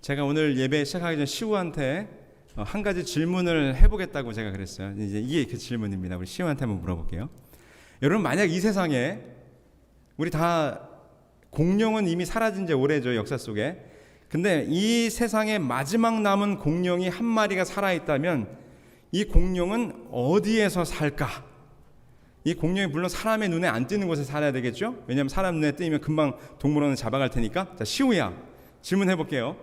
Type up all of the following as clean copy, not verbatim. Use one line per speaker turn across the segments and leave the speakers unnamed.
제가 오늘 예배 시작하기 전 시우한테 한 가지 질문을 해보겠다고 제가 그랬어요. 이제 이게 그 질문입니다. 우리 시우한테 한번 물어볼게요. 여러분, 만약 이 세상에 우리 다 공룡은 이미 사라진 지 오래죠, 역사 속에. 근데 이 세상에 마지막 남은 공룡이 한 마리가 살아있다면 이 공룡은 어디에서 살까? 이 공룡이 물론 사람의 눈에 안 띄는 곳에 살아야 되겠죠? 왜냐하면 사람 눈에 띄면 금방 동물원은 잡아갈 테니까. 자, 시우야, 질문해 볼게요.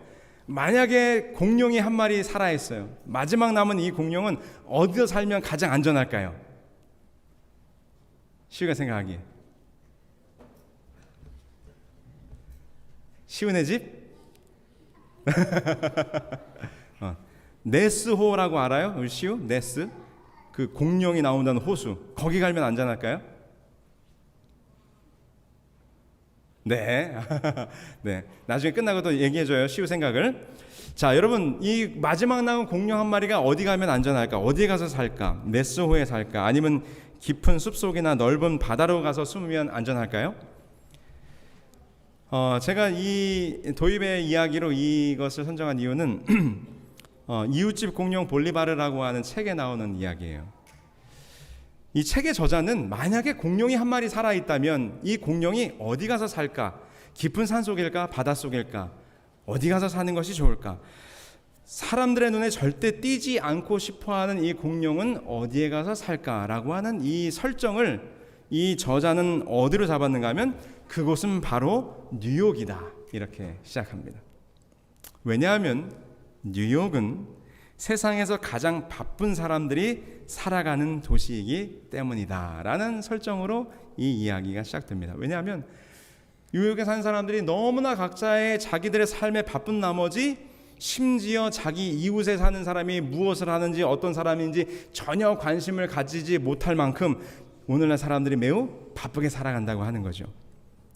만약에 공룡이 한 마리 살아있어요. 마지막 남은 이 공룡은 어디서 살면 가장 안전할까요? 시우가 생각하기에. 시우네 집? 네스호라고 알아요? 우리 시우? 네스? 그 공룡이 나온다는 호수. 거기 가면 안전할까요? 네. 네. 나중에 끝나고 또 얘기해줘요, 시우 생각을. 자, 여러분, 이 마지막 남은 공룡 한 마리가 어디 가면 안전할까? 어디에 가서 살까? 네스호에 살까? 아니면 깊은 숲속이나 넓은 바다로 가서 숨으면 안전할까요? 제가 이 도입의 이야기로 이것을 선정한 이유는 이웃집 공룡 볼리바르라고 하는 책에 나오는 이야기예요. 이 책의 저자는 만약에 공룡이 한 마리 살아있다면 이 공룡이 어디 가서 살까? 깊은 산속일까? 바닷속일까? 어디 가서 사는 것이 좋을까? 사람들의 눈에 절대 띄지 않고 싶어하는 이 공룡은 어디에 가서 살까라고 하는 이 설정을 이 저자는 어디로 잡았는가 하면 그곳은 바로 뉴욕이다, 이렇게 시작합니다. 왜냐하면 뉴욕은 세상에서 가장 바쁜 사람들이 살아가는 도시이기 때문이다 라는 설정으로 이 이야기가 시작됩니다. 왜냐하면 뉴욕에 사는 사람들이 너무나 각자의 자기들의 삶에 바쁜 나머지 심지어 자기 이웃에 사는 사람이 무엇을 하는지 어떤 사람인지 전혀 관심을 가지지 못할 만큼 오늘날 사람들이 매우 바쁘게 살아간다고 하는 거죠.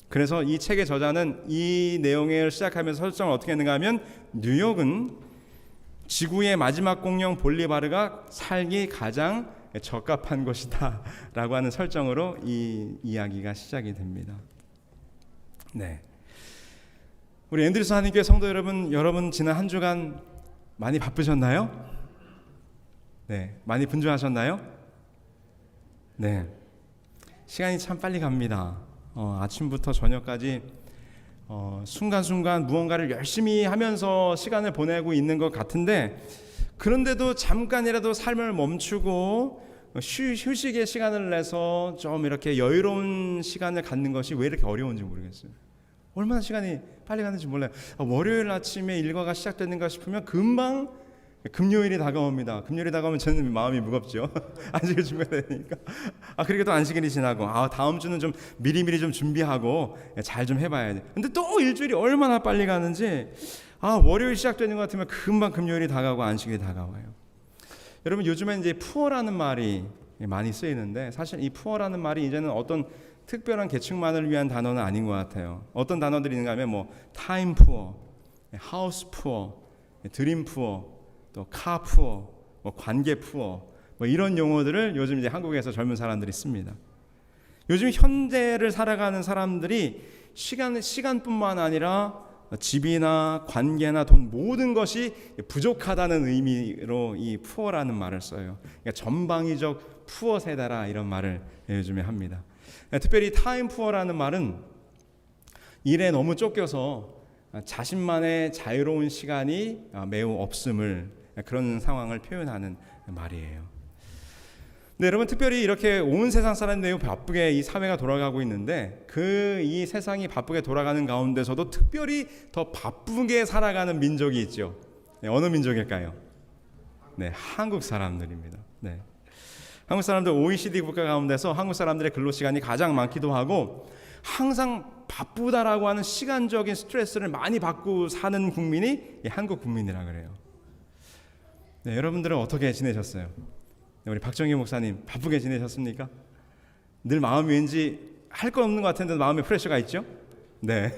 그래서 이 책의 저자는 이 내용을 시작하면서 설정을 어떻게 했는가 하면 뉴욕은 지구의 마지막 공룡 볼리바르가 살기 가장 적합한 곳이다 라고 하는 설정으로 이 이야기가 시작이 됩니다. 네. 우리 앤드루스 한인교회 성도 여러분 지난 한 주간 많이 바쁘셨나요? 네, 많이 분주하셨나요? 네, 시간이 참 빨리 갑니다. 아침부터 저녁까지 순간순간 무언가를 열심히 하면서 시간을 보내고 있는 것 같은데, 그런데도 잠깐이라도 삶을 멈추고 휴식의 시간을 내서 좀 이렇게 여유로운 시간을 갖는 것이 왜 이렇게 어려운지 모르겠어요. 얼마나 시간이 빨리 가는지 몰라요. 월요일 아침에 일과가 시작되는가 싶으면 금방 금요일이 다가옵니다. 금요일이 다가오면 저는 마음이 무겁죠. 안식을 준비해야 되니까. 그리고 또 안식일이 지나고 다음 주는 좀 미리미리 좀 준비하고 잘 좀 해봐야 돼. 근데 또 일주일이 얼마나 빨리 가는지 월요일 시작되는 것 같으면 금방 금요일이 다가오고 안식일이 다가와요. 여러분, 요즘엔 이제 푸어라는 말이 많이 쓰이는데 사실 이 푸어라는 말이 이제는 어떤 특별한 계층만을 위한 단어는 아닌 것 같아요. 어떤 단어들이 있는가 하면 타임 푸어, 하우스 푸어, 드림 푸어, 또 카 푸어, 관계 푸어, 이런 용어들을 요즘 이제 한국에서 젊은 사람들이 씁니다. 요즘 현대를 살아가는 사람들이 시간뿐만 아니라 집이나 관계나 돈 모든 것이 부족하다는 의미로 이 푸어라는 말을 써요. 그러니까 전방위적 푸어 세대라 이런 말을 요즘에 합니다. 특별히 타임 푸어라는 말은 일에 너무 쫓겨서 자신만의 자유로운 시간이 매우 없음을, 그런 상황을 표현하는 말이에요. 네, 여러분, 특별히 이렇게 온 세상 사람들이 매우 바쁘게 이 사회가 돌아가고 있는데 이 세상이 바쁘게 돌아가는 가운데서도 특별히 더 바쁘게 살아가는 민족이 있죠. 네, 어느 민족일까요? 네, 한국 사람들입니다. 네. 한국 사람들 OECD 국가 가운데서 한국 사람들의 근로시간이 가장 많기도 하고 항상 바쁘다라고 하는 시간적인 스트레스를 많이 받고 사는 국민이 한국 국민이라 그래요. 네, 여러분들은 어떻게 지내셨어요? 네, 우리 박정희 목사님 바쁘게 지내셨습니까? 늘 마음이 왠지 할 거 없는 것 같은데 마음에 프레셔가 있죠? 네.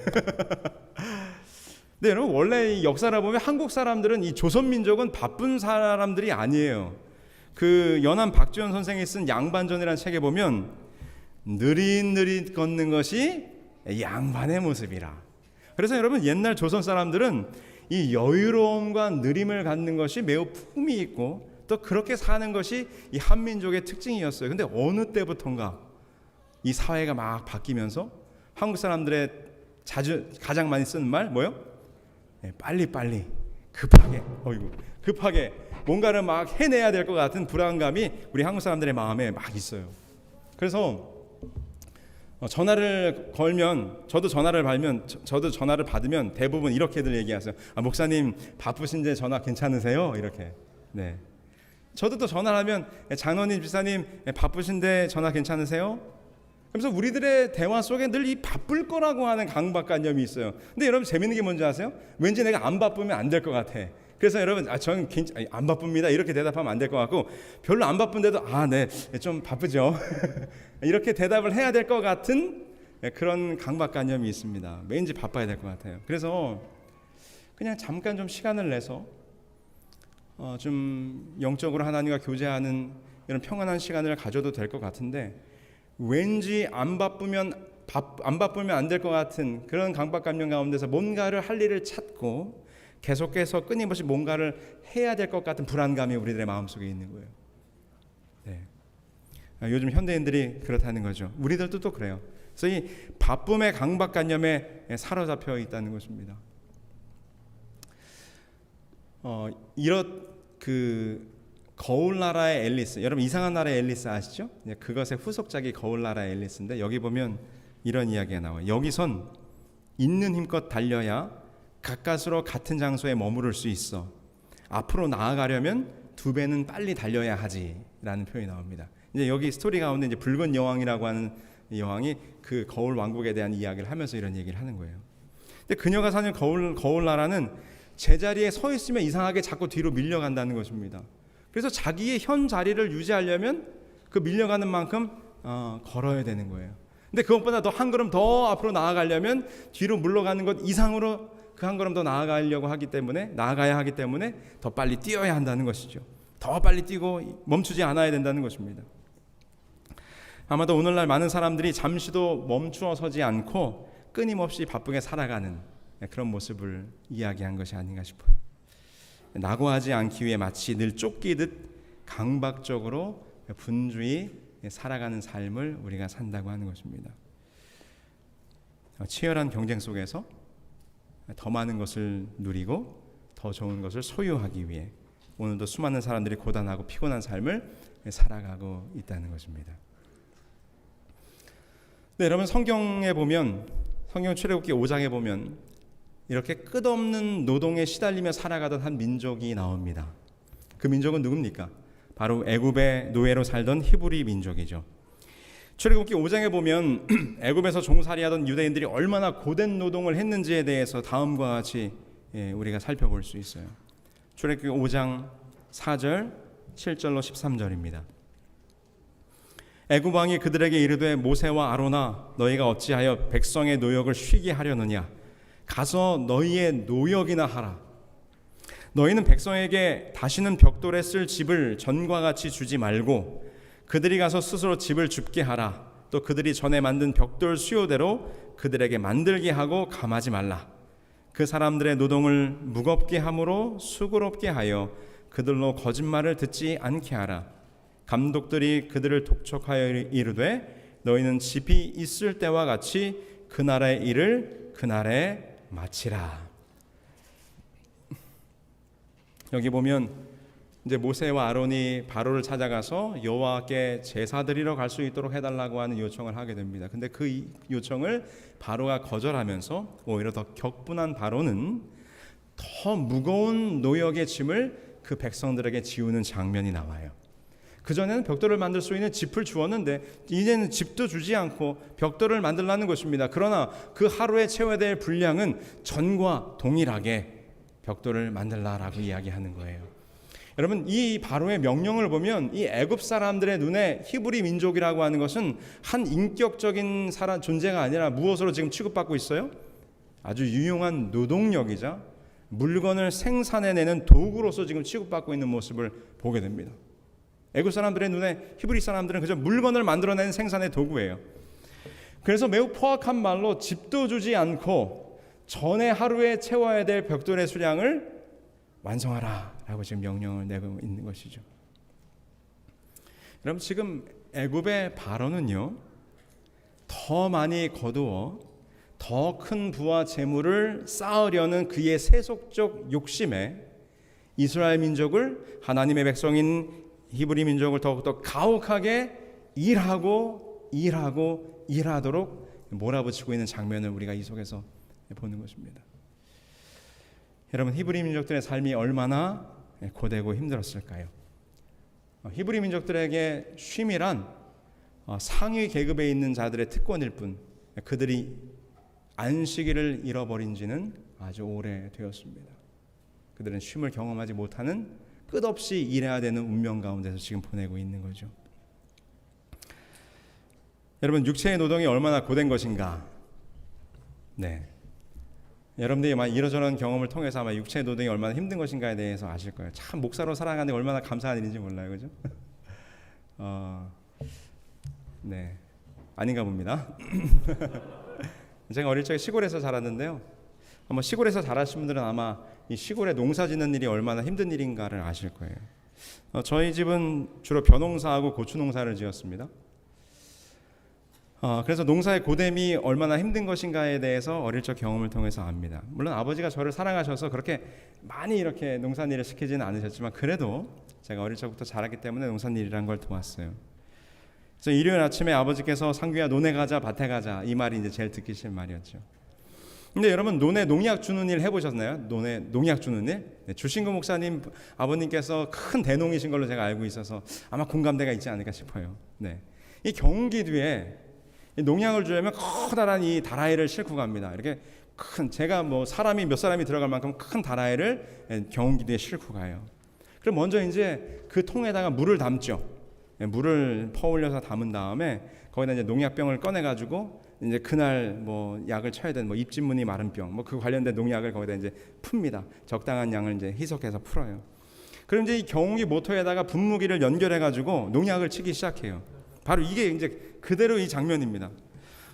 네, 여러분, 원래 역사를 보면 한국 사람들은 이 조선 민족은 바쁜 사람들이 아니에요. 그 연암 박지원 선생이 쓴 양반전이라는 책에 보면 느릿느릿 걷는 것이 양반의 모습이라. 그래서 여러분, 옛날 조선 사람들은 이 여유로움과 느림을 갖는 것이 매우 품이 있고 또 그렇게 사는 것이 이 한민족의 특징이었어요. 근데 어느 때부턴가 이 사회가 막 바뀌면서 한국 사람들의 가장 많이 쓰는 말 뭐요? 빨리빨리 급하게 뭔가를 막 해내야 될 것 같은 불안감이 우리 한국 사람들의 마음에 막 있어요. 그래서 전화를 걸면 저도 전화를 받으면 대부분 이렇게들 얘기하세요. 목사님 바쁘신데 전화 괜찮으세요? 이렇게. 네. 저도 또 전화를 하면 장로님, 집사님 바쁘신데 전화 괜찮으세요? 그래서 우리들의 대화 속에 늘 이 바쁠 거라고 하는 강박관념이 있어요. 근데 여러분 재밌는 게 뭔지 아세요? 왠지 내가 안 바쁘면 안 될 것 같아. 그래서 여러분 저는 안 바쁩니다 이렇게 대답하면 안 될 것 같고, 별로 안 바쁜데도 네, 좀 바쁘죠 이렇게 대답을 해야 될 것 같은 그런 강박관념이 있습니다. 왠지 바빠야 될 것 같아요. 그래서 그냥 잠깐 좀 시간을 내서 좀 영적으로 하나님과 교제하는 이런 평안한 시간을 가져도 될 것 같은데, 왠지 안 바쁘면 안 될 것 같은 그런 강박관념 가운데서 뭔가를 할 일을 찾고 계속해서 끊임없이 뭔가를 해야 될 것 같은 불안감이 우리들의 마음속에 있는 거예요. 네. 요즘 현대인들이 그렇다는 거죠. 우리들도 또 그래요. 그래서 이 바쁨의 강박관념에 사로잡혀 있다는 것입니다. 거울나라의 앨리스, 여러분 이상한 나라의 앨리스 아시죠? 그것의 후속작이 거울나라의 앨리스인데, 여기 보면 이런 이야기가 나와요. 여기선 있는 힘껏 달려야 가까스로 같은 장소에 머무를 수 있어. 앞으로 나아가려면 2배는 빨리 달려야 하지라는 표현이 나옵니다. 이제 여기 스토리 가운데 이제 붉은 여왕이라고 하는 여왕이 그 거울 왕국에 대한 이야기를 하면서 이런 얘기를 하는 거예요. 근데 그녀가 사는 거울나라는 제자리에 서 있으면 이상하게 자꾸 뒤로 밀려간다는 것입니다. 그래서 자기의 현 자리를 유지하려면 그 밀려가는 만큼 걸어야 되는 거예요. 근데 그것보다 더 한 걸음 더 앞으로 나아가려면 뒤로 물러가는 것 이상으로 그 한 걸음 더 나아가야 하기 때문에 더 빨리 뛰어야 한다는 것이죠. 더 빨리 뛰고 멈추지 않아야 된다는 것입니다. 아마도 오늘날 많은 사람들이 잠시도 멈추어 서지 않고 끊임없이 바쁘게 살아가는 그런 모습을 이야기한 것이 아닌가 싶어요. 낙오하지 않기 위해 마치 늘 쫓기듯 강박적으로 분주히 살아가는 삶을 우리가 산다고 하는 것입니다. 치열한 경쟁 속에서 더 많은 것을 누리고 더 좋은 것을 소유하기 위해 오늘도 수많은 사람들이 고단하고 피곤한 삶을 살아가고 있다는 것입니다. 네, 여러분 성경에 보면, 성경 출애굽기 5장에 보면 이렇게 끝없는 노동에 시달리며 살아가던 한 민족이 나옵니다. 그 민족은 누굽니까? 바로 애굽의 노예로 살던 히브리 민족이죠. 출애굽기 5장에 보면 애굽에서 종살이하던 유대인들이 얼마나 고된 노동을 했는지에 대해서 다음과 같이 우리가 살펴볼 수 있어요. 출애굽기 5장 4절 7절로 13절입니다. 애굽 왕이 그들에게 이르되 모세와 아론아 너희가 어찌하여 백성의 노역을 쉬게 하려느냐, 가서 너희의 노역이나 하라. 너희는 백성에게 다시는 벽돌에 쓸 집을 전과 같이 주지 말고 그들이 가서 스스로 집을 줍게 하라. 또 그들이 전에 만든 벽돌 수요대로 그들에게 만들게 하고 감하지 말라. 그 사람들의 노동을 무겁게 함으로 수고롭게 하여 그들로 거짓말을 듣지 않게 하라. 감독들이 그들을 독촉하여 이르되 너희는 집이 있을 때와 같이 그 나라의 일을 그날에 마치라. 여기 보면 이제 모세와 아론이 바로를 찾아가서 여호와께 제사 드리러 갈 수 있도록 해달라고 하는 요청을 하게 됩니다. 근데 그 요청을 바로가 거절하면서 오히려 더 격분한 바로는 더 무거운 노역의 짐을 그 백성들에게 지우는 장면이 나와요. 그전에는 벽돌을 만들 수 있는 짚을 주었는데 이제는 짚도 주지 않고 벽돌을 만들라는 것입니다. 그러나 그 하루에 채워야 될 분량은 전과 동일하게 벽돌을 만들라라고 이야기하는 거예요. 여러분, 이 바로의 명령을 보면 이 애굽 사람들의 눈에 히브리 민족이라고 하는 것은 한 인격적인 존재가 아니라 무엇으로 지금 취급받고 있어요? 아주 유용한 노동력이자 물건을 생산해내는 도구로서 지금 취급받고 있는 모습을 보게 됩니다. 애굽 사람들의 눈에 히브리 사람들은 그저 물건을 만들어내는 생산의 도구예요. 그래서 매우 포악한 말로 집도 주지 않고 전에 하루에 채워야 될 벽돌의 수량을 완성하라 라고 지금 명령을 내고 있는 것이죠. 여러분, 지금 애굽의 바로는요, 더 많이 거두어 더 큰 부와 재물을 쌓으려는 그의 세속적 욕심에 이스라엘 민족을, 하나님의 백성인 히브리 민족을 더욱더 가혹하게 일하도록 몰아붙이고 있는 장면을 우리가 이 속에서 보는 것입니다. 여러분, 히브리 민족들의 삶이 얼마나 고되고 힘들었을까요? 히브리 민족들에게 쉼이란 상위 계급에 있는 자들의 특권일 뿐, 그들이 안식일을 잃어버린 지는 아주 오래되었습니다. 그들은 쉼을 경험하지 못하는 끝없이 일해야 되는 운명 가운데서 지금 보내고 있는 거죠. 여러분, 육체의 노동이 얼마나 고된 것인가? 네, 여러분들이 아마 이러저런 경험을 통해서 아마 육체의 노동이 얼마나 힘든 것인가에 대해서 아실 거예요. 참 목사로 살아가는 게 얼마나 감사한 일인지 몰라요, 그죠? 네, 아닌가 봅니다. 제가 어릴 적에 시골에서 자랐는데요. 아마 시골에서 자라신 분들은 아마 이 시골에 농사 짓는 일이 얼마나 힘든 일인가를 아실 거예요. 저희 집은 주로 벼농사하고 고추 농사를 지었습니다. 그래서 농사의 고됨이 얼마나 힘든 것인가에 대해서 어릴 적 경험을 통해서 압니다. 물론 아버지가 저를 사랑하셔서 그렇게 많이 이렇게 농산일을 시키지는 않으셨지만, 그래도 제가 어릴 적부터 자랐기 때문에 농산일이라는 걸 도왔어요. 그래서 일요일 아침에 아버지께서 상규야 논에 가자, 밭에 가자, 이 말이 이제 제일 듣기 싫은 말이었죠. 근데 여러분, 논에 농약 주는 일 해보셨나요? 논에 농약 주는 일? 네, 주신구 목사님 아버님께서 큰 대농이신 걸로 제가 알고 있어서 아마 공감대가 있지 않을까 싶어요. 네, 이 경운기뒤에 농약을 주려면 커다란 이 다라이를 싣고 갑니다. 이렇게 큰, 제가 뭐 사람이 몇 사람이 들어갈 만큼 큰 다라이를 경운기뒤에 싣고 가요. 그럼 먼저 이제 그 통에다가 물을 담죠. 물을 퍼올려서 담은 다음에 거기다 이제 농약병을 꺼내 가지고 이제 그날 뭐 약을 쳐야 되는 뭐 입진무늬 마른병 뭐 그 관련된 농약을 거기다 이제 풉니다. 적당한 양을 이제 희석해서 풀어요. 그럼 이제 이 경운기 모터에다가 분무기를 연결해 가지고 농약을 치기 시작해요. 바로 이게 이제 그대로 이 장면입니다.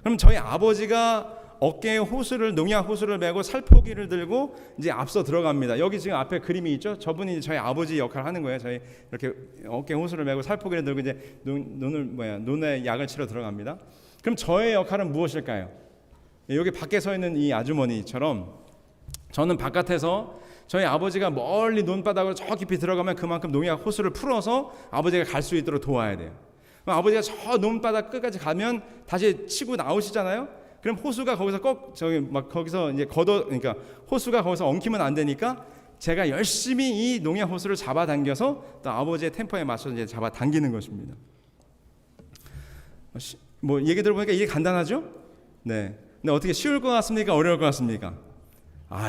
그럼 저희 아버지가 어깨에 호수를, 농약 호수를 메고 살포기를 들고 이제 앞서 들어갑니다. 여기 지금 앞에 그림이 있죠? 저분이 저희 아버지 역할을 하는 거예요. 저희 이렇게 어깨에 호수를 메고 살포기를 들고 이제 논에 약을 치러 들어갑니다. 그럼 저의 역할은 무엇일까요? 여기 밖에 서 있는 이 아주머니처럼 저는 바깥에서 저희 아버지가 멀리 논바닥으로 저 깊이 들어가면 그만큼 농약 호수를 풀어서 아버지가 갈 수 있도록 도와야 돼요. 그럼 아버지가 저 논바닥 끝까지 가면 다시 치고 나오시잖아요. 그럼 호수가 거기서 거기서 이제 그러니까 호수가 거기서 엉키면 안 되니까 제가 열심히 이 농약 호수를 잡아당겨서 또 아버지의 템포에 맞춰서 이제 잡아당기는 것입니다. 뭐 얘기 들어보니까 이게 간단하죠? 네. 근데 어떻게 쉬울 것 같습니까? 어려울 것 같습니까?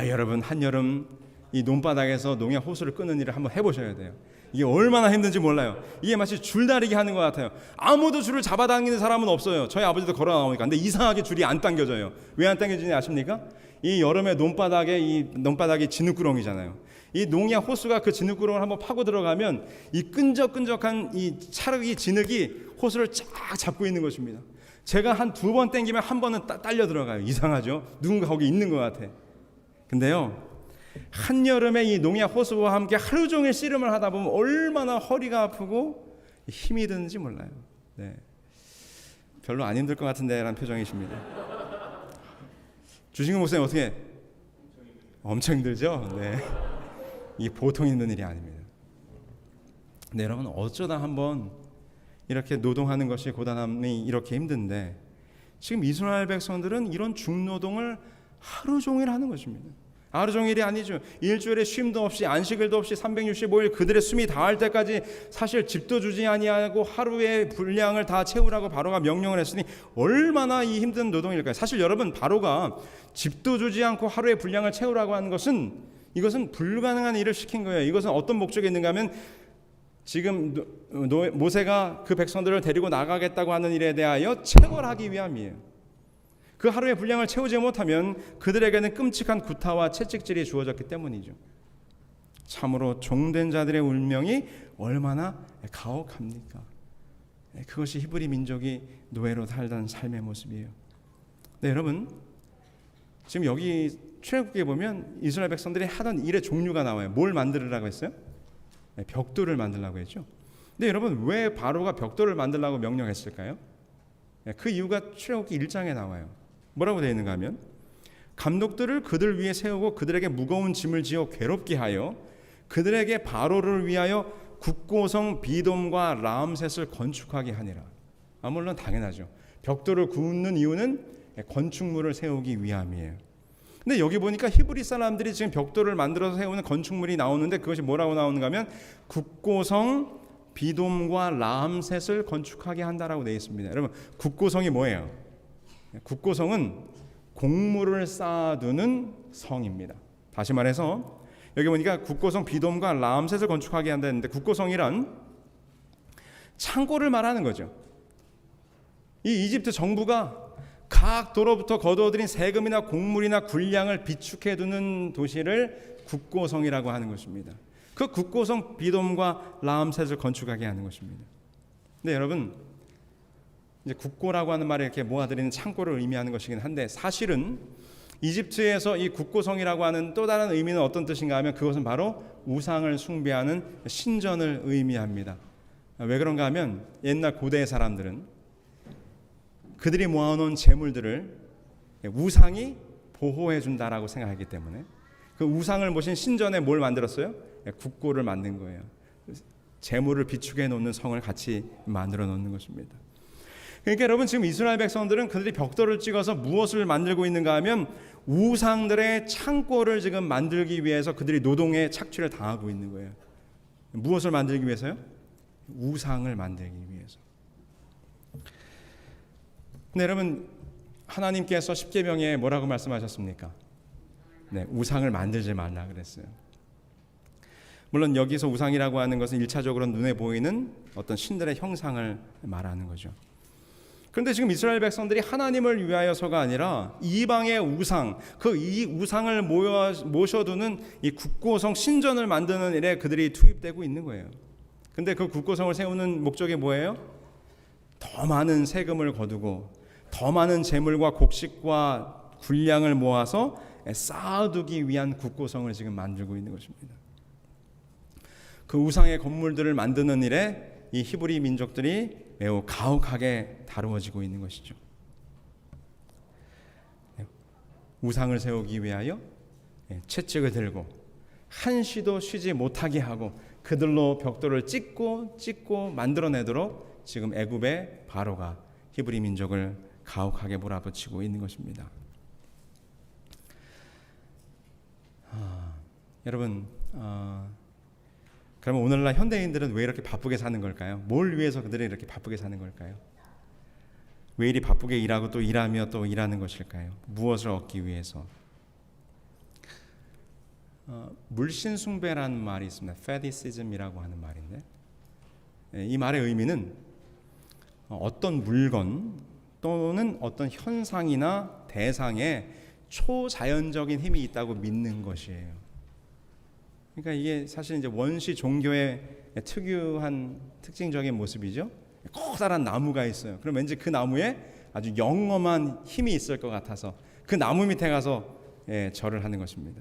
여러분, 한여름 이 논바닥에서 농약 호수를 끄는 일을 한번 해보셔야 돼요. 이게 얼마나 힘든지 몰라요. 이게 마치 줄다리기 하는 것 같아요. 아무도 줄을 잡아당기는 사람은 없어요. 저희 아버지도 걸어 나오니까. 근데 이상하게 줄이 안 당겨져요. 왜 안 당겨지는지 아십니까? 이 여름에 논바닥이 진흙구렁이잖아요. 이 농약 호수가 그 진흙구렁을 한번 파고 들어가면 이 끈적끈적한 이 찰흙이 진흙이 호수를 쫙 잡고 있는 것입니다. 제가 한 2번 당기면 한 번은 딸려 들어가요. 이상하죠? 누군가 거기 있는 것 같아. 근데요, 한여름에 이 농약 호수와 함께 하루 종일 씨름을 하다 보면 얼마나 허리가 아프고 힘이 드는지 몰라요. 네, 별로 안 힘들 것 같은데 라는 표정이십니다. 주신구 목사님 어떻게? 엄청 힘들죠? 네, 이게 보통 힘든 일이 아닙니다. 근데 여러분, 어쩌다 한번 이렇게 노동하는 것이 고단함이 이렇게 힘든데, 지금 이스라엘 백성들은 이런 중노동을 하루 종일 하는 것입니다. 하루 종일이 아니죠. 일주일에 쉼도 없이 안식일도 없이 365일 그들의 숨이 닿을 때까지 사실 집도 주지 아니하고 하루의 분량을 다 채우라고 바로가 명령을 했으니 얼마나 이 힘든 노동일까요? 사실 여러분, 바로가 집도 주지 않고 하루의 분량을 채우라고 하는 것은, 이것은 불가능한 일을 시킨 거예요. 이것은 어떤 목적이 있는가 하면, 지금 모세가 그 백성들을 데리고 나가겠다고 하는 일에 대하여 체벌하기 위함이에요. 그 하루의 분량을 채우지 못하면 그들에게는 끔찍한 구타와 채찍질이 주어졌기 때문이죠. 참으로 종된 자들의 운명이 얼마나 가혹합니까? 그것이 히브리 민족이 노예로 살던 삶의 모습이에요. 네, 여러분, 지금 여기 출애굽기에 보면 이스라엘 백성들이 하던 일의 종류가 나와요. 뭘 만들으라고 했어요? 벽돌을 만들라고 했죠. 근데 여러분, 왜 바로가 벽돌을 만들라고 명령했을까요? 그 이유가 출애굽기 1장에 나와요. 뭐라고 되어 있는가 하면, 감독들을 그들 위에 세우고 그들에게 무거운 짐을 지어 괴롭게 하여 그들에게 바로를 위하여 국고성 비돔과 라암셋을 건축하게 하니라. 물론 당연하죠. 벽돌을 굽는 이유는 건축물을 세우기 위함이에요. 근데 여기 보니까 히브리 사람들이 지금 벽돌을 만들어서 세우는 건축물이 나오는데, 그것이 뭐라고 나오는가 하면 국고성 비돔과 라암셋을 건축하게 한다라고 되어 있습니다. 여러분, 국고성이 뭐예요? 국고성은 곡물을 쌓아두는 성입니다. 다시 말해서 여기 보니까 국고성 비돔과 라암셋을 건축하게 한다는데, 국고성이란 창고를 말하는 거죠. 이 이집트 정부가 각 도로부터 거두어들인 세금이나 곡물이나 군량을 비축해 두는 도시를 국고성이라고 하는 것입니다. 그 국고성 비돔과 라암셋을 건축하게 하는 것입니다. 근데 여러분, 이제 국고라고 하는 말에 이렇게 모아드리는 창고를 의미하는 것이긴 한데, 사실은 이집트에서 이 국고성이라고 하는 또 다른 의미는 어떤 뜻인가 하면, 그것은 바로 우상을 숭배하는 신전을 의미합니다. 왜 그런가 하면, 옛날 고대 사람들은 그들이 모아놓은 재물들을 우상이 보호해 준다라고 생각하기 때문에 그 우상을 모신 신전에 뭘 만들었어요? 국고를 만든 거예요. 재물을 비축해 놓는 성을 같이 만들어 놓는 것입니다. 그러니까 여러분, 지금 이스라엘 백성들은 그들이 벽돌을 찍어서 무엇을 만들고 있는가 하면, 우상들의 창고를 지금 만들기 위해서 그들이 노동에 착취를 당하고 있는 거예요. 무엇을 만들기 위해서요? 우상을 만들기 위해서. 근데 여러분, 하나님께서 십계명에 뭐라고 말씀하셨습니까? 우상을 만들지 말라 그랬어요. 물론 여기서 우상이라고 하는 것은 1차적으로 눈에 보이는 어떤 신들의 형상을 말하는 거죠. 그런데 지금 이스라엘 백성들이 하나님을 위하여서가 아니라 이방의 우상, 이 우상을 모셔두는 이 국고성 신전을 만드는 일에 그들이 투입되고 있는 거예요. 그런데 그 국고성을 세우는 목적이 뭐예요? 더 많은 세금을 거두고 더 많은 재물과 곡식과 군량을 모아서 쌓아두기 위한 국고성을 지금 만들고 있는 것입니다. 그 우상의 건물들을 만드는 일에 이 히브리 민족들이 매우 가혹하게 다루어지고 있는 것이죠. 우상을 세우기 위하여 채찍을 들고 한시도 쉬지 못하게 하고 그들로 벽돌을 찍고 만들어내도록 지금 애굽의 바로가 히브리 민족을 가혹하게 몰아붙이고 있는 것입니다. 여러분, 그러면 오늘날 현대인들은 왜 이렇게 바쁘게 사는 걸까요? 뭘 위해서 그들이 이렇게 바쁘게 사는 걸까요? 왜 이리 바쁘게 일하고 또 일하며 또 일하는 것일까요? 무엇을 얻기 위해서? 물신 숭배라는 말이 있습니다. 페티시즘이라고 하는 말인데, 이 말의 의미는 어떤 물건 또는 어떤 현상이나 대상에 초자연적인 힘이 있다고 믿는 것이에요. 그러니까 이게 사실 이제 원시 종교의 특유한 특징적인 모습이죠. 커다란 나무가 있어요. 그럼 왠지 그 나무에 아주 영험한 힘이 있을 것 같아서 그 나무 밑에 가서 절을 하는 것입니다.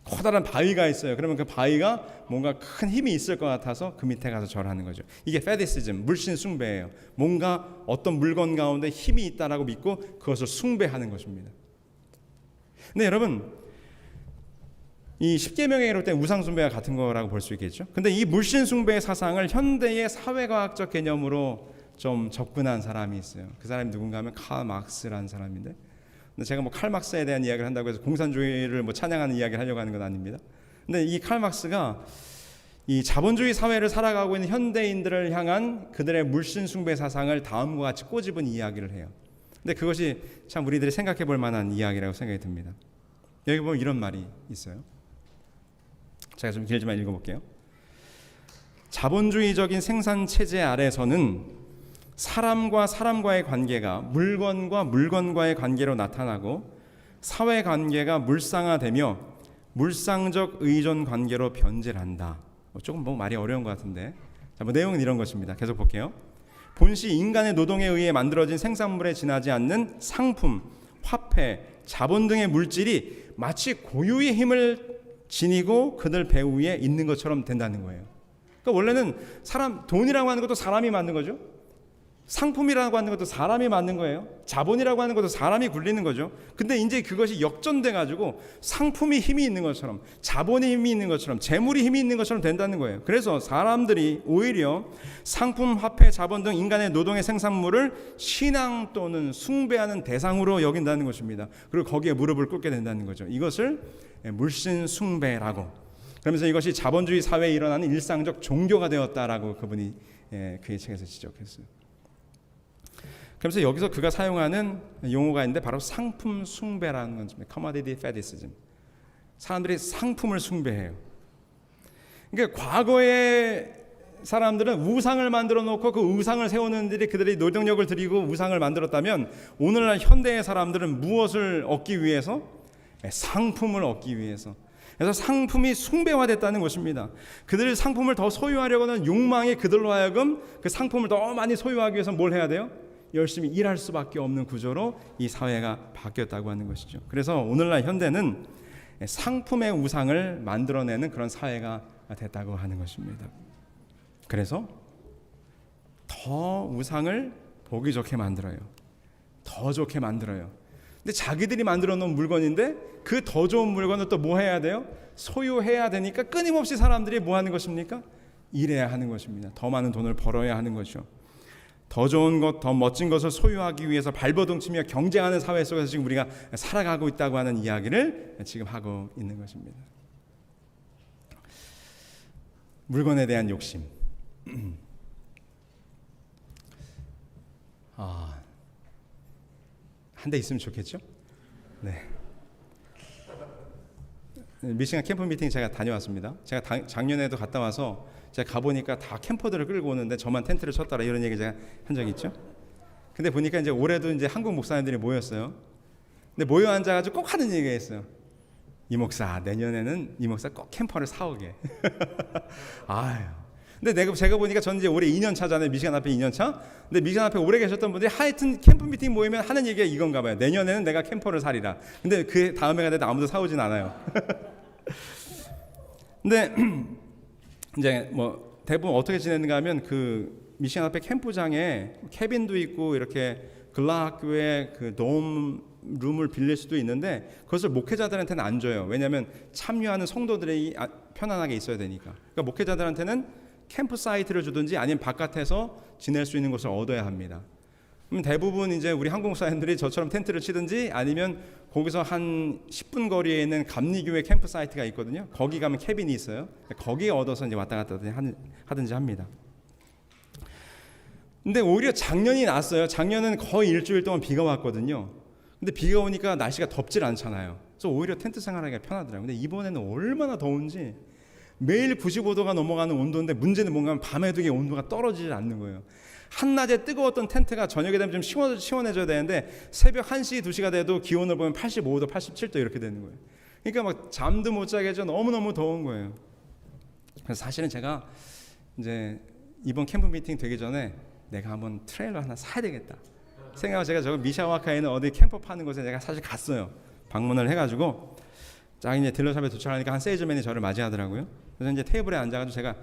커다란 바위가 있어요. 그러면 그 바위가 뭔가 큰 힘이 있을 것 같아서 그 밑에 가서 절하는 거죠. 이게 페티시즘, 물신 숭배예요. 뭔가 어떤 물건 가운데 힘이 있다라고 믿고 그것을 숭배하는 것입니다. 근데 여러분, 이 십계명에 이럴 때 우상 숭배와 같은 거라고 볼 수 있겠죠. 근데 이 물신 숭배의 사상을 현대의 사회과학적 개념으로 좀 접근한 사람이 있어요. 그 사람이 누군가 하면 칼 막스라는 사람인데, 근데 제가 칼 막스에 대한 이야기를 한다고 해서 공산주의를 찬양하는 이야기를 하려고 하는 건 아닙니다. 근데 이 칼 막스가 이 자본주의 사회를 살아가고 있는 현대인들을 향한 그들의 물신 숭배 사상을 다음과 같이 꼬집은 이야기를 해요. 근데 그것이 참 우리들이 생각해 볼 만한 이야기라고 생각이 듭니다. 여기 보면 이런 말이 있어요. 제가 좀 길지만 읽어볼게요. 자본주의적인 생산 체제 아래서는 사람과 사람과의 관계가 물건과 물건과의 관계로 나타나고 사회관계가 물상화되며 물상적 의존 관계로 변질한다. 조금 말이 어려운 것 같은데, 내용은 이런 것입니다. 계속 볼게요. 본시 인간의 노동에 의해 만들어진 생산물에 지나지 않는 상품, 화폐, 자본 등의 물질이 마치 고유의 힘을 지니고 그들 배후에 있는 것처럼 된다는 거예요. 그러니까 원래는 돈이라고 하는 것도 사람이 만든 거죠. 상품이라고 하는 것도 사람이 만든 거예요. 자본이라고 하는 것도 사람이 굴리는 거죠. 근데 이제 그것이 역전돼 가지고 상품이 힘이 있는 것처럼, 자본이 힘이 있는 것처럼, 재물이 힘이 있는 것처럼 된다는 거예요. 그래서 사람들이 오히려 상품, 화폐, 자본 등 인간의 노동의 생산물을 신앙 또는 숭배하는 대상으로 여긴다는 것입니다. 그리고 거기에 무릎을 꿇게 된다는 거죠. 이것을 물신 숭배라고. 그러면서 이것이 자본주의 사회에 일어나는 일상적 종교가 되었다라고 그분이 그의 책에서 지적했어요. 그래서 여기서 그가 사용하는 용어가 있는데 바로 상품 숭배라는 것입니다. commodity fetishism. 사람들이 상품을 숭배해요. 그러니까 과거의 사람들은 우상을 만들어 놓고 그 우상을 세우는 일이 그들이 노동력을 들이고 우상을 만들었다면 오늘날 현대의 사람들은 무엇을 얻기 위해서? 상품을 얻기 위해서. 그래서 상품이 숭배화됐다는 것입니다. 그들의 상품을 더 소유하려고 하는 욕망이 그들로 하여금 그 상품을 더 많이 소유하기 위해서 뭘 해야 돼요? 열심히 일할 수밖에 없는 구조로 이 사회가 바뀌었다고 하는 것이죠. 그래서 오늘날 현대는 상품의 우상을 만들어내는 그런 사회가 됐다고 하는 것입니다. 그래서 더 우상을 보기 좋게 만들어요. 더 좋게 만들어요. 근데 자기들이 만들어 놓은 물건인데 그 더 좋은 물건을 또 뭐 해야 돼요? 소유해야 되니까 끊임없이 사람들이 뭐 하는 것입니까? 일해야 하는 것입니다. 더 많은 돈을 벌어야 하는 것이죠. 더 좋은 것, 더 멋진 것을 소유하기 위해서 발버둥치며 경쟁하는 사회 속에서 지금 우리가 살아가고 있다고 하는 이야기를 지금 하고 있는 것입니다. 물건에 대한 욕심. 한 대 있으면 좋겠죠? 네. 미시간 캠프 미팅 제가 다녀왔습니다. 제가 작년에도 갔다 와서 제가 가보니까 다 캠퍼들을 끌고 오는데 저만 텐트를 쳤다라 이런 얘기 제가 한 적이 있죠. 근데 보니까 이제 올해도 이제 한국 목사님들이 모였어요. 근데 모여 앉아가지고 꼭 하는 얘기가 있어요. 이 목사 내년에는 이 목사 꼭 캠퍼를 사오게. 아유. 근데 제가 보니까 저는 이제 올해 2년 차잖아요. 미시간 앞에 2년 차. 근데 미시간 앞에 오래 계셨던 분들이 하여튼 캠프 미팅 모이면 하는 얘기가 이건가 봐요. 내년에는 내가 캠퍼를 사리라. 근데 그 다음 해가 돼도 아무도 사오진 않아요. 근데 이제 뭐 대부분 어떻게 지내는가 하면 그 미시간 앞에 캠프장에 캐빈도 있고 이렇게 근락교회 그 룸을 빌릴 수도 있는데 그것을 목회자들한테는 안 줘요. 왜냐하면 참여하는 성도들이 편안하게 있어야 되니까. 그러니까 목회자들한테는 캠프 사이트를 주든지 아니면 바깥에서 지낼 수 있는 곳을 얻어야 합니다. 그럼 대부분 이제 우리 한국 목사님들이 저처럼 텐트를 치든지 아니면 거기서 한 10분 거리에 있는 감리교회 캠프 사이트가 있거든요. 거기 가면 캐빈이 있어요. 거기에 얻어서 이제 왔다 갔다 하든지 합니다. 근데 오히려 작년이 낫어요. 작년은 거의 일주일 동안 비가 왔거든요. 근데 비가 오니까 날씨가 덥질 않잖아요. 그래서 오히려 텐트 생활하기가 편하더라고요. 근데 이번에는 얼마나 더운지 매일 95도가 넘어가는 온도인데 문제는 뭔가 하면 밤에도 이게 온도가 떨어지지 않는 거예요. 한낮에 뜨거웠던 텐트가 저녁에 되면 좀 시원해져야 되는데 새벽 1시, 2시가 돼도 기온을 보면 85도, 87도 이렇게 되는 거예요. 그러니까 막 잠도 못 자게 해서 너무너무 더운 거예요. 그래서 사실은 제가 이제 이번 캠프 미팅 되기 전에 내가 한번 트레일러 하나 사야 되겠다 생각하고 제가 저 미샤와카에 있는 어디 캠퍼 파는 곳에 제가 사실 갔어요. 방문을 해가지고 딱 이제 딜러샵에 도착하니까 한 세일즈맨이 저를 맞이하더라고요. 그래서 이제 테이블에 앉아가지고 제가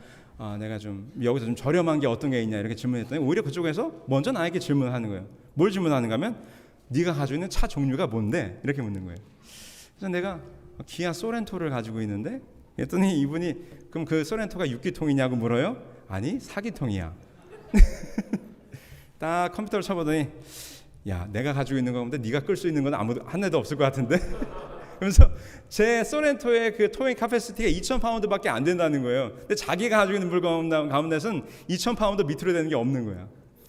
내가 좀 여기서 좀 저렴한 게 어떤 게 있냐 이렇게 질문했더니 오히려 그쪽에서 먼저 나에게 질문하는 거예요. 뭘 질문하는가 하면 네가 가지고 있는 차 종류가 뭔데? 이렇게 묻는 거예요. 그래서 내가 기아 소렌토를 가지고 있는데 그랬더니 이분이 그럼 그 소렌토가 6기통이냐고 물어요. 아니 4기통이야. 딱 컴퓨터를 쳐보더니 야 내가 가지고 있는 건데 네가 끌 수 있는 건 아무도 한 대도 없을 것 같은데. 그래서 제 소렌토의 그 토잉 카패시티가 2,000파운드밖에 안 된다는 거예요. 근데 자기가 가지고 있는 물건 가운데서는 2,000파운드 밑으로 되는 게 없는 거야.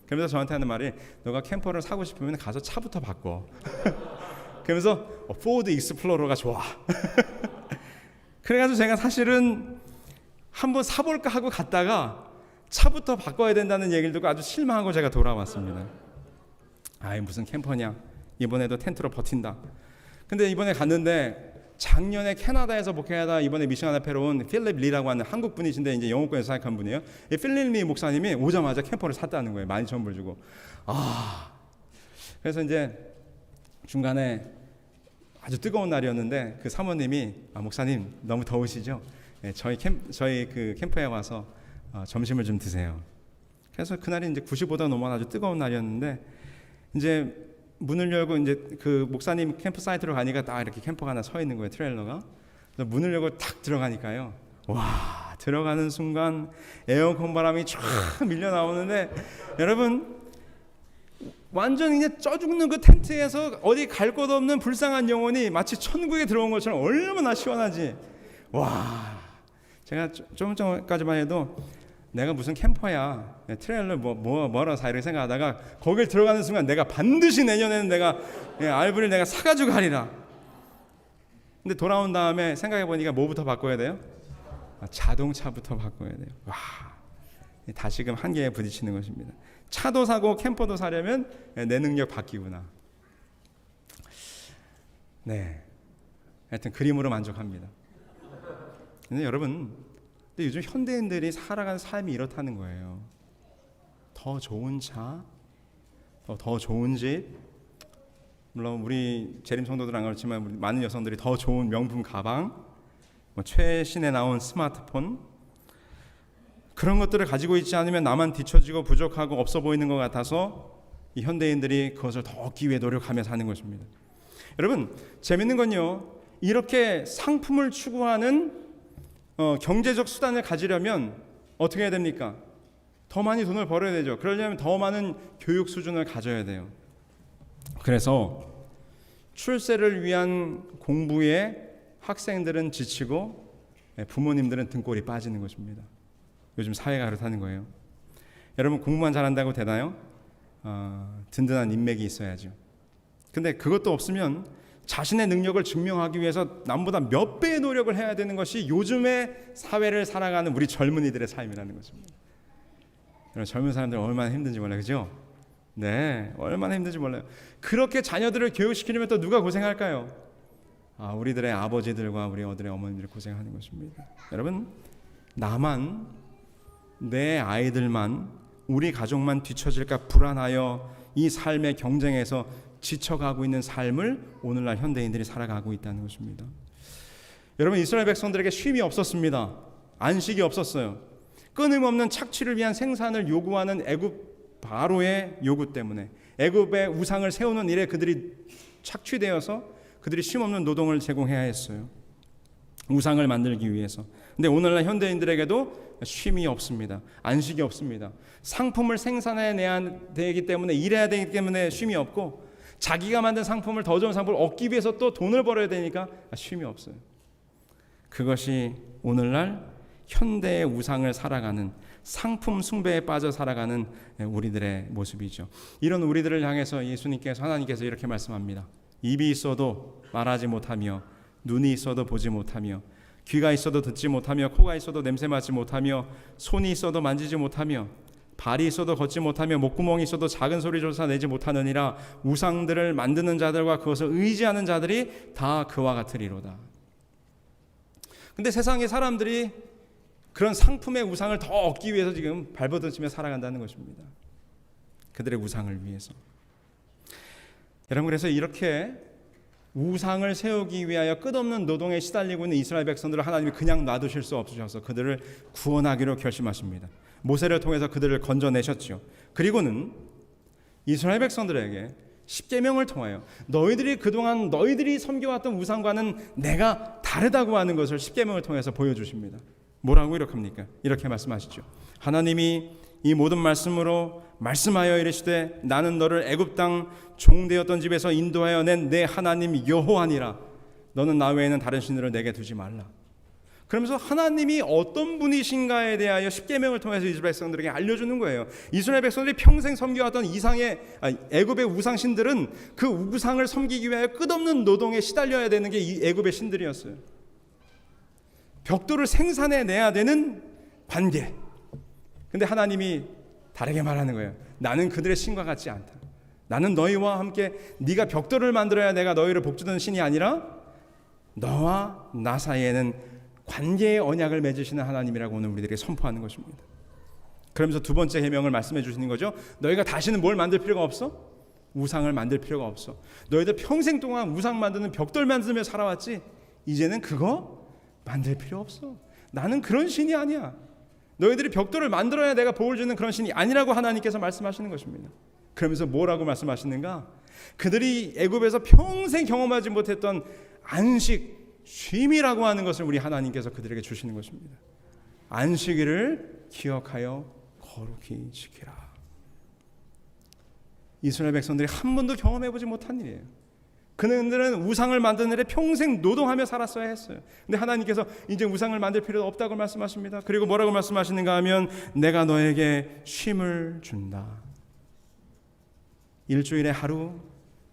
그러면서 저한테 하는 말이 너가 캠퍼를 사고 싶으면 가서 차부터 바꿔. 그러면서 포드 익스플로러가 좋아. 그래가지고 제가 사실은 한번 사볼까 하고 갔다가 차부터 바꿔야 된다는 얘기를 듣고 아주 실망하고 제가 돌아왔습니다. 아이 무슨 캠퍼냐. 이번에도 텐트로 버틴다. 근데 이번에 갔는데 작년에 캐나다에서 목회하다 이번에 미시간 앞에 온 필립 리라고 하는 한국 분이신데 이제 영어권에서 사역한 분이에요. 이 필립 리 목사님이 오자마자 캠퍼를 샀다는 거예요. 12,000불 주고. 그래서 이제 중간에 아주 뜨거운 날이었는데 그 사모님이 목사님 너무 더우시죠? 네, 저희 그 캠프에 와서 점심을 좀 드세요. 그래서 그날이 이제 95도 넘어간 아주 뜨거운 날이었는데 이제 문을 열고 이제 그 목사님 캠프 사이트로 가니까 딱 이렇게 캠퍼가 하나 서 있는 거예요, 트레일러가. 그래서 문을 열고 탁 들어가니까요. 와, 들어가는 순간 에어컨 바람이 쫙 밀려 나오는데 여러분 완전 이제 쪄 죽는 그 텐트에서 어디 갈 곳 없는 불쌍한 영혼이 마치 천국에 들어온 것처럼 얼마나 시원하지. 와, 제가 좀 전까지만 해도 내가 무슨 캠퍼야, 트레일러 뭐라서 이렇게 생각하다가 거길 들어가는 순간 내가 반드시 내년에는 내가 RV를 내가 사가지고 가리라. 근데 돌아온 다음에 생각해 보니까 뭐부터 바꿔야 돼요? 자동차부터 바꿔야 돼요. 와, 다시금 한계에 부딪히는 것입니다. 차도 사고 캠퍼도 사려면 내 능력 바뀌구나. 네, 하여튼 그림으로 만족합니다. 근데 여러분, 근데 요즘 현대인들이 살아가는 삶이 이렇다는 거예요. 더 좋은 차, 더 좋은 집, 물론 우리 재림 성도들은 안 그렇지만 우리 많은 여성들이 더 좋은 명품 가방, 최신에 나온 스마트폰, 그런 것들을 가지고 있지 않으면 나만 뒤처지고 부족하고 없어 보이는 것 같아서 이 현대인들이 그것을 더 얻기 위해 노력하며 사는 것입니다. 여러분, 재밌는 건요, 이렇게 상품을 추구하는 경제적 수단을 가지려면 어떻게 해야 됩니까? 더 많이 돈을 벌어야 되죠. 그러려면 더 많은 교육 수준을 가져야 돼요. 그래서 출세를 위한 공부에 학생들은 지치고 부모님들은 등골이 빠지는 것입니다. 요즘 사회가 그렇다는 거예요. 여러분, 공부만 잘한다고 되나요? 든든한 인맥이 있어야죠. 근데 그것도 없으면 자신의 능력을 증명하기 위해서 남보다 몇 배의 노력을 해야 되는 것이 요즘의 사회를 살아가는 우리 젊은이들의 삶이라는 것입니다. 여러분, 젊은 사람들 얼마나 힘든지 몰라요, 그죠? 네, 얼마나 힘든지 몰라요. 그렇게 자녀들을 교육시키려면 또 누가 고생할까요? 우리들의 아버지들과 우리 어머니들이 고생하는 것입니다. 여러분, 나만, 내 아이들만, 우리 가족만 뒤처질까 불안하여 이 삶의 경쟁에서 지쳐가고 있는 삶을 오늘날 현대인들이 살아가고 있다는 것입니다. 여러분, 이스라엘 백성들에게 쉼이 없었습니다. 안식이 없었어요. 끊임없는 착취를 위한 생산을 요구하는 애굽 바로의 요구 때문에, 애굽의 우상을 세우는 일에 그들이 착취되어서 그들이 쉼없는 노동을 제공해야 했어요. 우상을 만들기 위해서. 근데 오늘날 현대인들에게도 쉼이 없습니다. 안식이 없습니다. 상품을 생산해내야 되기 때문에, 일해야 되기 때문에 쉼이 없고, 자기가 만든 상품을, 더 좋은 상품을 얻기 위해서 또 돈을 벌어야 되니까 쉼이 없어요. 그것이 오늘날 현대의 우상을 살아가는, 상품 숭배에 빠져 살아가는 우리들의 모습이죠. 이런 우리들을 향해서 예수님께서, 하나님께서 이렇게 말씀합니다. 입이 있어도 말하지 못하며, 눈이 있어도 보지 못하며, 귀가 있어도 듣지 못하며, 코가 있어도 냄새 맡지 못하며, 손이 있어도 만지지 못하며, 발이 있어도 걷지 못하며, 목구멍이 있어도 작은 소리조차 내지 못하느니라. 우상들을 만드는 자들과 그것을 의지하는 자들이 다 그와 같으리로다. 근데 세상의 사람들이 그런 상품의 우상을 더 얻기 위해서 지금 발버둥치며 살아간다는 것입니다. 그들의 우상을 위해서. 여러분, 그래서 이렇게 우상을 세우기 위하여 끝없는 노동에 시달리고 있는 이스라엘 백성들을 하나님이 그냥 놔두실 수 없으셔서 그들을 구원하기로 결심하십니다. 모세를 통해서 그들을 건져내셨죠. 그리고는 이스라엘 백성들에게 십계명을 통하여 너희들이 그동안 너희들이 섬겨왔던 우상과는 내가 다르다고 하는 것을 십계명을 통해서 보여주십니다. 뭐라고 이렇게 합니까? 이렇게 말씀하시죠. 하나님이 이 모든 말씀으로 말씀하여 이르시되 나는 너를 애굽 땅 종되었던 집에서 인도하여 낸 내 하나님 여호와니라. 너는 나 외에는 다른 신들을 내게 두지 말라. 그러면서 하나님이 어떤 분이신가에 대하여 십계명을 통해서 이스라엘 백성들에게 알려주는 거예요. 이스라엘 백성들이 평생 섬겨왔던 애굽의 우상신들은 그 우상을 섬기기 위하여 끝없는 노동에 시달려야 되는 게 이 애굽의 신들이었어요. 벽돌을 생산해내야 되는 관계. 근데 하나님이 다르게 말하는 거예요. 나는 그들의 신과 같지 않다. 나는 너희와 함께, 네가 벽돌을 만들어야 내가 너희를 복주는 신이 아니라 너와 나 사이에는 관계의 언약을 맺으시는 하나님이라고 오늘 우리들에게 선포하는 것입니다. 그러면서 두 번째 계명을 말씀해 주시는 거죠. 너희가 다시는 뭘 만들 필요가 없어? 우상을 만들 필요가 없어. 너희들 평생 동안 우상 만드는 벽돌 만들며 살아왔지. 이제는 그거 만들 필요 없어. 나는 그런 신이 아니야. 너희들이 벽돌을 만들어야 내가 복을 주는 그런 신이 아니라고 하나님께서 말씀하시는 것입니다. 그러면서 뭐라고 말씀하시는가? 그들이 애굽에서 평생 경험하지 못했던 안식, 쉼이라고 하는 것을 우리 하나님께서 그들에게 주시는 것입니다. 안식일을 기억하여 거룩히 지키라. 이스라엘 백성들이 한 번도 경험해보지 못한 일이에요. 그들은 우상을 만드는 일에 평생 노동하며 살았어야 했어요. 근데 하나님께서 이제 우상을 만들 필요도 없다고 말씀하십니다. 그리고 뭐라고 말씀하시는가 하면 내가 너에게 쉼을 준다. 일주일에 하루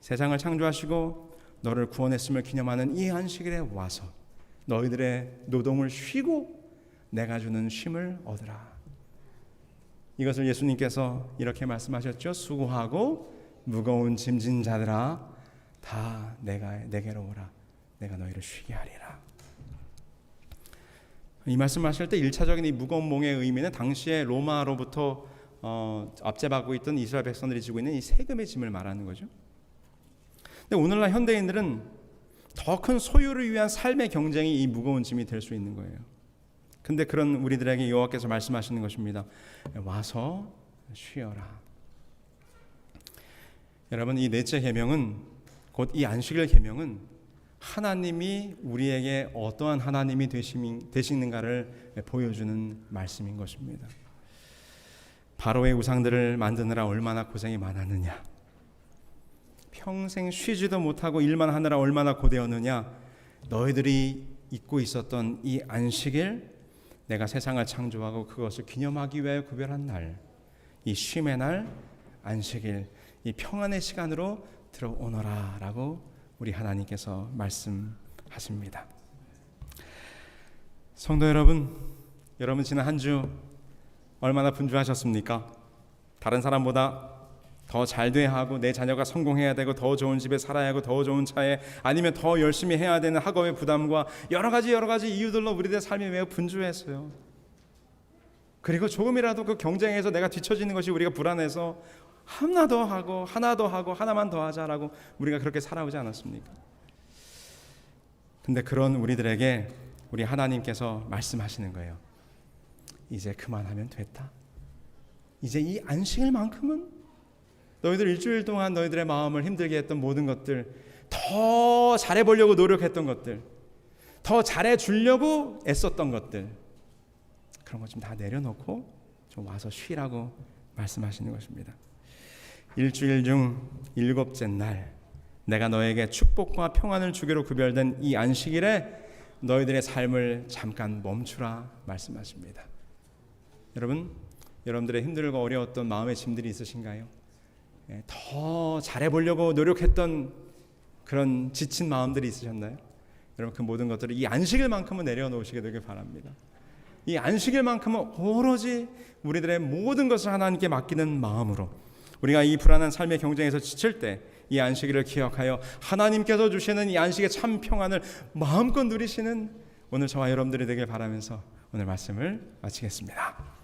세상을 창조하시고 너를 구원했음을 기념하는 이 안식일에 와서 너희들의 노동을 쉬고 내가 주는 쉼을 얻으라. 이것을 예수님께서 이렇게 말씀하셨죠. 수고하고 무거운 짐진 자들아 다 내게로 오라. 내가 너희를 쉬게 하리라. 이 말씀하실 때 1차적인 이 무거운 몽의 의미는 당시에 로마로부터 압제받고 있던 이스라엘 백성들이 지고 있는 이 세금의 짐을 말하는 거죠. 근데 오늘날 현대인들은 더 큰 소유를 위한 삶의 경쟁이 이 무거운 짐이 될 수 있는 거예요. 근데 그런 우리들에게 여호와께서 말씀하시는 것입니다. 와서 쉬어라. 여러분, 이 넷째 계명은 곧 이 안식일 계명은 하나님이 우리에게 어떠한 하나님이 되시는가를 보여주는 말씀인 것입니다. 바로의 우상들을 만드느라 얼마나 고생이 많았느냐, 평생 쉬지도 못하고 일만 하느라 얼마나 고되었느냐. 너희들이 잊고 있었던 이 안식일, 내가 세상을 창조하고 그것을 기념하기 위하여 구별한 날, 이 쉼의 날, 안식일, 이 평안의 시간으로 들어오너라 라고 우리 하나님께서 말씀하십니다. 성도 여러분, 여러분 지난 한 주 얼마나 분주하셨습니까? 다른 사람보다 더 잘 돼야 하고 내 자녀가 성공해야 되고 더 좋은 집에 살아야 하고 더 좋은 차에, 아니면 더 열심히 해야 되는 학업의 부담과 여러 가지 이유들로 우리들의 삶이 매우 분주했어요. 그리고 조금이라도 그 경쟁에서 내가 뒤처지는 것이 우리가 불안해서 하나 더 하고 하나만 더 하자라고 우리가 그렇게 살아오지 않았습니까? 근데 그런 우리들에게 우리 하나님께서 말씀하시는 거예요. 이제 그만하면 됐다. 이제 이 안식일만큼은 너희들 일주일 동안 너희들의 마음을 힘들게 했던 모든 것들, 더 잘해보려고 노력했던 것들, 더 잘해주려고 애썼던 것들, 그런 것 좀 다 내려놓고 좀 와서 쉬라고 말씀하시는 것입니다. 일주일 중 7째 날 내가 너에게 축복과 평안을 주기로 구별된 이 안식일에 너희들의 삶을 잠깐 멈추라 말씀하십니다. 여러분, 여러분들의 힘들고 어려웠던 마음의 짐들이 있으신가요? 더 잘해보려고 노력했던 그런 지친 마음들이 있으셨나요? 여러분, 그 모든 것들을 이 안식일만큼은 내려놓으시게 되길 바랍니다. 이 안식일만큼은 오로지 우리들의 모든 것을 하나님께 맡기는 마음으로, 우리가 이 불안한 삶의 경쟁에서 지칠 때 이 안식일을 기억하여 하나님께서 주시는 이 안식의 참 평안을 마음껏 누리시는 오늘 저와 여러분들이 되길 바라면서 오늘 말씀을 마치겠습니다.